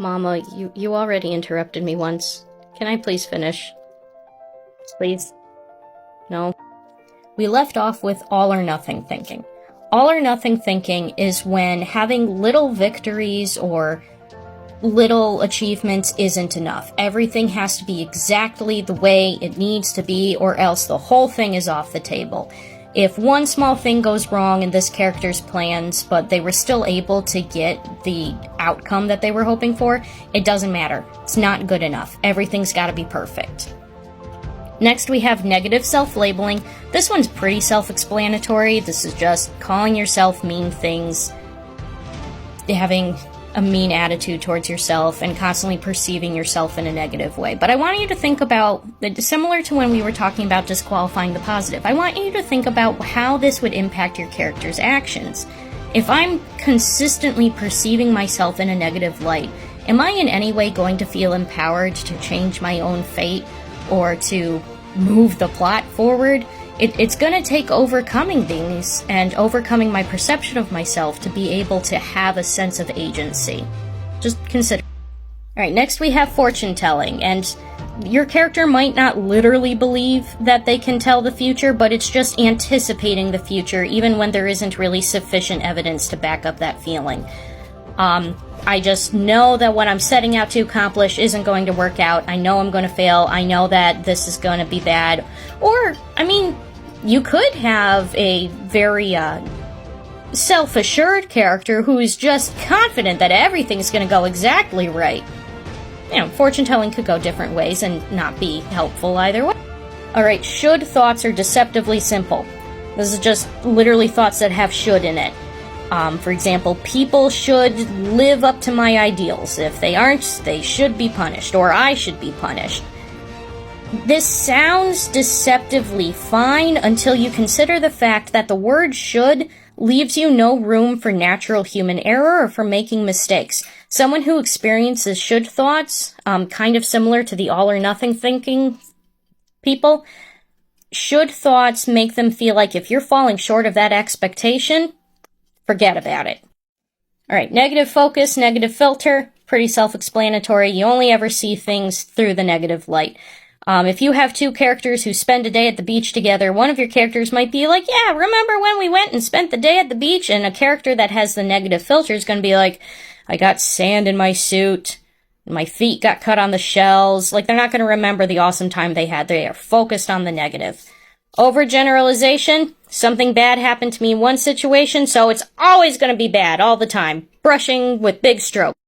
Mama, you already interrupted me once. Can I please finish? Please? No? We left off with all or nothing thinking. All or nothing thinking is when having little victories or little achievements isn't enough. Everything has to be exactly the way it needs to be, or else the whole thing is off the table. If one small thing goes wrong in this character's plans, but they were still able to get the outcome that they were hoping for, it doesn't matter. It's not good enough. Everything's gotta be perfect. Next, we have negative self-labeling. This one's pretty self-explanatory. This is just calling yourself mean things, having a mean attitude towards yourself, and constantly perceiving yourself in a negative way. But I want you to think about, similar to when we were talking about disqualifying the positive, I want you to think about how this would impact your character's actions. If I'm consistently perceiving myself in a negative light, am I in any way going to feel empowered to change my own fate or to move the plot forward? It's going to take overcoming these and overcoming my perception of myself to be able to have a sense of agency. Just consider. Alright, next we have fortune telling, and your character might not literally believe that they can tell the future, but it's just anticipating the future even when there isn't really sufficient evidence to back up that feeling. I just know that what I'm setting out to accomplish isn't going to work out. I know I'm going to fail. I know that this is going to be bad. Or, I mean, you could have a very self-assured character who is just confident that everything's going to go exactly right. You know, fortune-telling could go different ways and not be helpful either way. Alright, should thoughts are deceptively simple. This is just literally thoughts that have should in it. For example, people should live up to my ideals. If they aren't, they should be punished, or I should be punished. This sounds deceptively fine until you consider the fact that the word should leaves you no room for natural human error or for making mistakes. Someone who experiences should thoughts, kind of similar to the all or nothing thinking people, should thoughts make them feel like if you're falling short of that expectation, forget about it. Alright, negative focus, negative filter, pretty self-explanatory. You only ever see things through the negative light. If you have two characters who spend a day at the beach together, one of your characters might be like, yeah, remember when we went and spent the day at the beach? And a character that has the negative filter is going to be like, I got sand in my suit, my feet got cut on the shells. Like, they're not going to remember the awesome time they had. They are focused on the negative. Overgeneralization, something bad happened to me in one situation, so it's always going to be bad all the time. Brushing with big strokes.